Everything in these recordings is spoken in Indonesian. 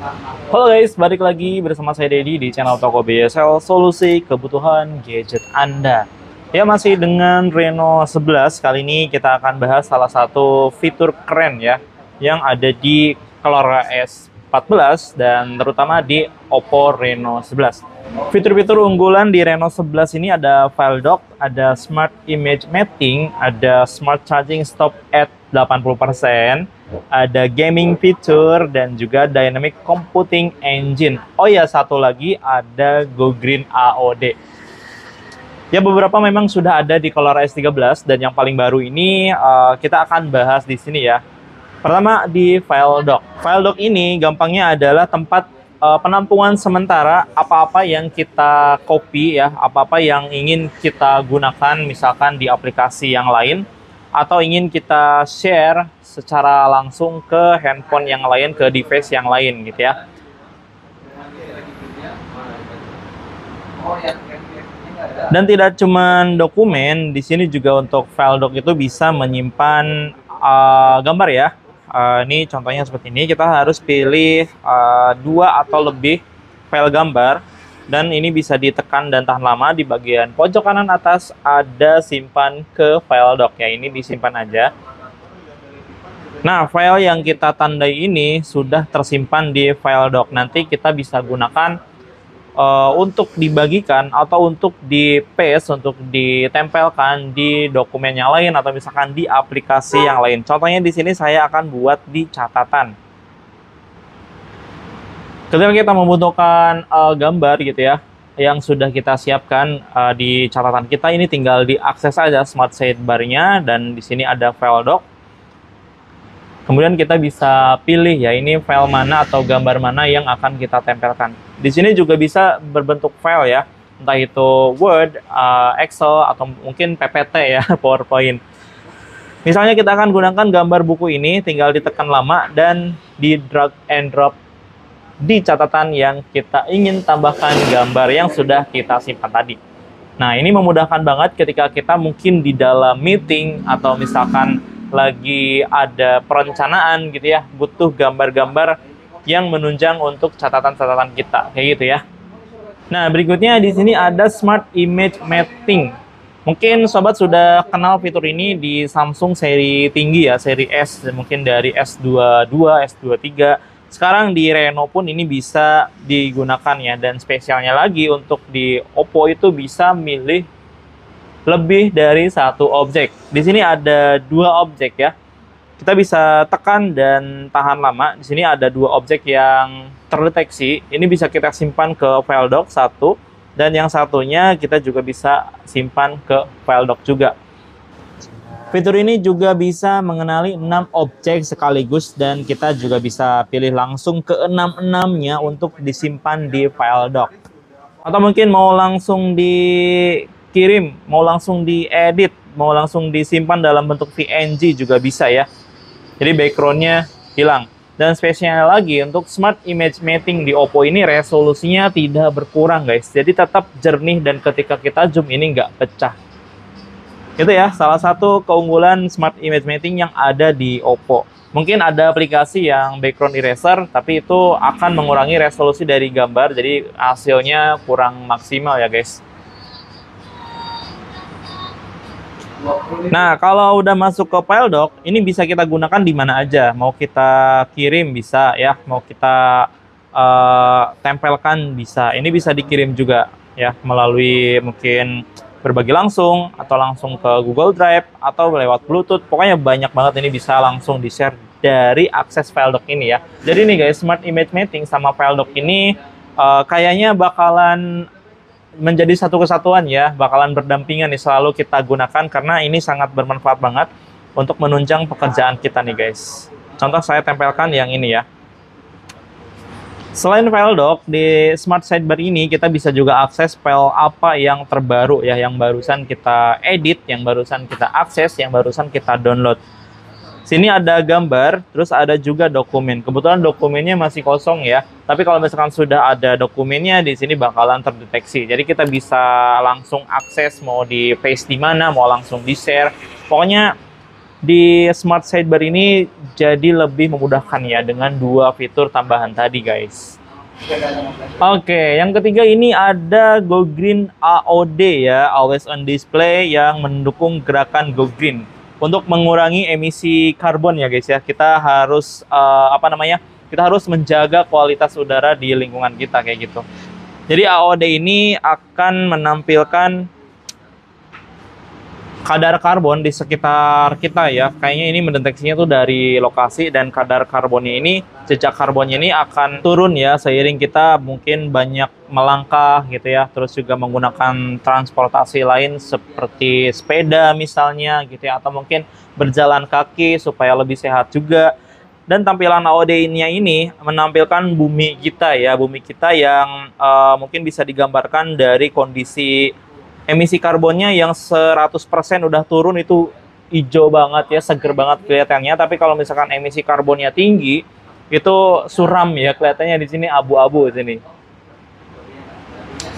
Halo guys, balik lagi bersama saya Dedi di channel Toko BSL, solusi kebutuhan gadget Anda. Ya, masih dengan Reno 11. Kali ini kita akan bahas salah satu fitur keren ya yang ada di Colora S14 dan terutama di Oppo Reno 11. Fitur-fitur unggulan di Reno 11 ini ada File Dock, ada Smart Image Mapping, ada Smart Charging Stop at 80%, ada gaming feature, dan juga dynamic computing engine. Oh ya, satu lagi ada Go Green AOD. Ya, beberapa memang sudah ada di Colora S13 dan yang paling baru ini kita akan bahas di sini ya. Pertama di File Dock. File Dock ini gampangnya adalah tempat penampungan sementara apa-apa yang kita copy ya, apa-apa yang ingin kita gunakan misalkan di aplikasi yang lain atau ingin kita share secara langsung ke handphone yang lain, ke device yang lain gitu ya. Dan tidak cuma dokumen, di sini juga untuk File Dock itu bisa menyimpan gambar ya. Ini contohnya seperti ini, kita harus pilih 2 atau lebih file gambar dan ini bisa ditekan dan tahan lama. Di bagian pojok kanan atas ada simpan ke File Dock ya, ini disimpan aja. Nah, file yang kita tandai ini sudah tersimpan di File Dock. Nanti kita bisa gunakan untuk dibagikan atau untuk di paste, untuk ditempelkan di dokumen yang lain atau misalkan di aplikasi yang lain. Contohnya di sini saya akan buat di catatan. Ketika kita membutuhkan gambar gitu ya, yang sudah kita siapkan di catatan kita, ini tinggal diakses saja Smart Sidebar-nya dan di sini ada File Dock. Kemudian kita bisa pilih ya, ini file mana atau gambar mana yang akan kita tempelkan. Di sini juga bisa berbentuk file ya, entah itu Word, Excel, atau mungkin PPT ya, PowerPoint. Misalnya kita akan gunakan gambar buku ini, tinggal ditekan lama dan di drag and drop di catatan yang kita ingin tambahkan gambar yang sudah kita simpan tadi. Nah, ini memudahkan banget ketika kita mungkin di dalam meeting atau misalkan lagi ada perencanaan gitu ya, butuh gambar-gambar yang menunjang untuk catatan-catatan kita kayak gitu ya. Nah, berikutnya di sini ada Smart Image Mapping. Mungkin sobat sudah kenal fitur ini di Samsung seri tinggi ya, seri S, mungkin dari S22, S23. Sekarang di Reno pun ini bisa digunakan ya, dan spesialnya lagi untuk di Oppo itu bisa milih lebih dari satu objek. Di sini ada 2 objek ya. Kita bisa tekan dan tahan lama. Di sini ada 2 objek yang terdeteksi. Ini bisa kita simpan ke File Dock satu, dan yang satunya kita juga bisa simpan ke File Dock juga. Fitur ini juga bisa mengenali 6 objek sekaligus dan kita juga bisa pilih langsung ke 6-6-nya untuk disimpan di File Dock. Atau mungkin mau langsung dikirim, mau langsung diedit, mau langsung disimpan dalam bentuk PNG juga bisa ya. Jadi backgroundnya hilang. Dan spesialnya lagi untuk Smart Image Mapping di Oppo ini resolusinya tidak berkurang guys. Jadi tetap jernih dan ketika kita zoom ini nggak pecah. Itu ya salah satu keunggulan Smart Image Mapping yang ada di Oppo. Mungkin ada aplikasi yang background eraser, tapi itu akan mengurangi resolusi dari gambar. Jadi hasilnya kurang maksimal ya guys. Nah, kalau udah masuk ke File Dock, ini bisa kita gunakan di mana aja. Mau kita kirim bisa ya, mau kita tempelkan bisa. Ini bisa dikirim juga ya melalui mungkin berbagi langsung atau langsung ke Google Drive atau lewat Bluetooth. Pokoknya banyak banget, ini bisa langsung di-share dari akses File Dock ini ya. Jadi nih guys, Smart Image Mapping sama File Dock ini kayaknya bakalan menjadi satu kesatuan ya, bakalan berdampingan nih, selalu kita gunakan karena ini sangat bermanfaat banget untuk menunjang pekerjaan kita nih guys. Contoh saya tempelkan yang ini ya. Selain File Dock, di Smart Sidebar ini kita bisa juga akses file apa yang terbaru ya, yang barusan kita edit, yang barusan kita akses, yang barusan kita download. Sini ada gambar, terus ada juga dokumen. Kebetulan dokumennya masih kosong ya. Tapi kalau misalkan sudah ada dokumennya, di sini bakalan terdeteksi. Jadi kita bisa langsung akses, mau di paste di mana, mau langsung di share. Pokoknya di smart sidebar ini jadi lebih memudahkan ya dengan 2 fitur tambahan tadi guys. Oke, yang ketiga ini ada Go Green AOD ya, Always On Display, yang mendukung gerakan Go Green untuk mengurangi emisi karbon ya guys ya. Kita harus kita harus menjaga kualitas udara di lingkungan kita kayak gitu. Jadi AOD ini akan menampilkan kadar karbon di sekitar kita ya. Kayaknya ini mendeteksinya tuh dari lokasi, dan kadar karbonnya ini, jejak karbonnya ini akan turun ya seiring kita mungkin banyak melangkah gitu ya. Terus juga menggunakan transportasi lain seperti sepeda misalnya gitu ya, atau mungkin berjalan kaki supaya lebih sehat juga. Dan tampilan AOD-nya ini menampilkan bumi kita ya, bumi kita yang mungkin bisa digambarkan dari kondisi emisi karbonnya yang 100% udah turun, itu hijau banget ya, seger banget kelihatannya. Tapi kalau misalkan emisi karbonnya tinggi, itu suram ya, kelihatannya di sini abu-abu di sini.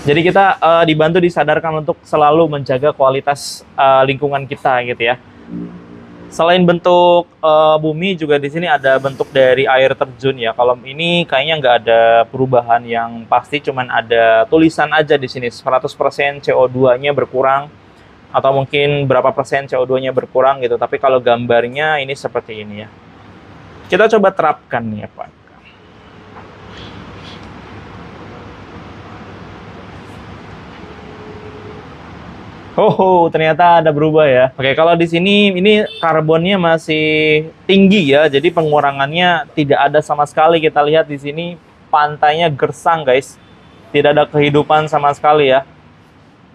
Jadi kita dibantu disadarkan untuk selalu menjaga kualitas lingkungan kita gitu ya. Selain bentuk bumi, juga di sini ada bentuk dari air terjun ya. Kalau ini kayaknya nggak ada perubahan yang pasti, cuman ada tulisan aja di sini 100% CO2-nya berkurang, atau mungkin berapa persen CO2-nya berkurang gitu. Tapi kalau gambarnya ini seperti ini ya. Kita coba terapkan nih ya Pak. Oh, ternyata ada berubah ya. Oke, kalau di sini ini karbonnya masih tinggi ya, jadi pengurangannya tidak ada sama sekali. Kita lihat di sini pantainya gersang, guys. Tidak ada kehidupan sama sekali ya.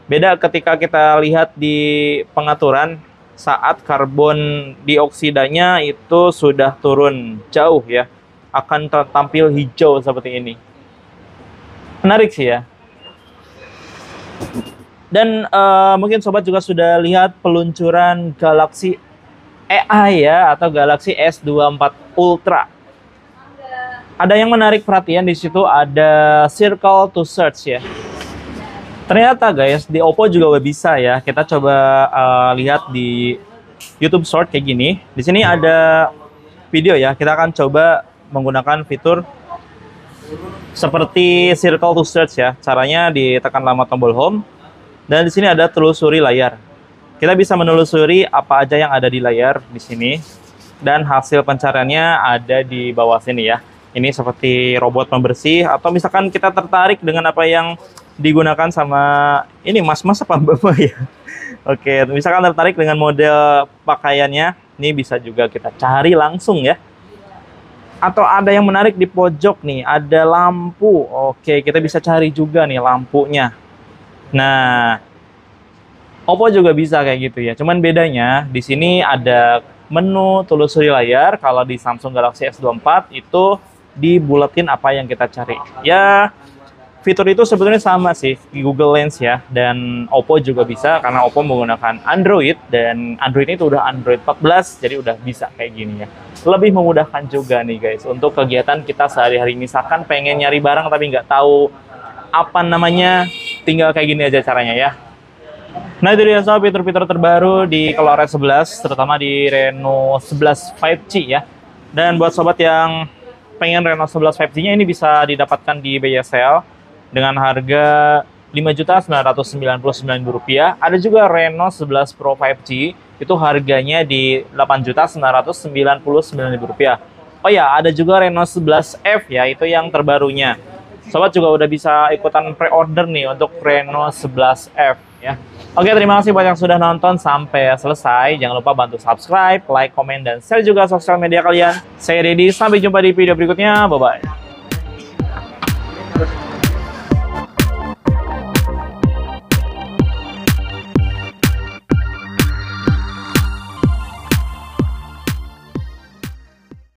Beda ketika kita lihat di pengaturan saat karbon dioksidanya itu sudah turun jauh ya. Akan tampil hijau seperti ini. Menarik sih ya. Dan mungkin sobat juga sudah lihat peluncuran Galaxy AI ya, atau Galaxy S24 Ultra. Ada yang menarik perhatian di situ, ada Circle to Search ya. Ternyata guys, di Oppo juga bisa ya. Kita coba lihat di YouTube Short kayak gini. Di sini ada video ya. Kita akan coba menggunakan fitur seperti Circle to Search ya. Caranya ditekan lama tombol Home. Dan di sini ada telusuri layar. Kita bisa menelusuri apa aja yang ada di layar di sini. Dan hasil pencariannya ada di bawah sini ya. Ini seperti robot pembersih, atau misalkan kita tertarik dengan apa yang digunakan sama ini mas-mas apa mbak-mbak ya. Oke, misalkan tertarik dengan model pakaiannya, ini bisa juga kita cari langsung ya. Atau ada yang menarik di pojok nih, ada lampu. Oke, kita bisa cari juga nih lampunya. Nah, Oppo juga bisa kayak gitu ya. Cuman bedanya di sini ada menu telusuri layar. Kalau di Samsung Galaxy S24 itu dibulatin apa yang kita cari. Ya, fitur itu sebetulnya sama sih di Google Lens ya. Dan Oppo juga bisa karena Oppo menggunakan Android, dan Android itu udah Android 14, jadi udah bisa kayak gini ya. Lebih memudahkan juga nih guys untuk kegiatan kita sehari-hari. Misalkan pengen nyari barang tapi nggak tahu apa namanya, tinggal kayak gini aja caranya ya. Nah, itu dia soal fitur-fitur terbaru di ColorOS 11, terutama di Reno 11 5G ya. Dan buat sobat yang pengen Reno 11 5G-nya, ini bisa didapatkan di BYSL dengan harga Rp5.999.000. Ada juga Reno 11 Pro 5G, itu harganya di Rp8.999.000. Oh ya, ada juga Reno 11F ya, itu yang terbarunya. Sobat juga udah bisa ikutan pre-order nih untuk Reno 11F ya. Oke, terima kasih buat yang sudah nonton sampai selesai. Jangan lupa bantu subscribe, like, komen, dan share juga sosial media kalian. Saya Deddy, sampai jumpa di video berikutnya. Bye-bye.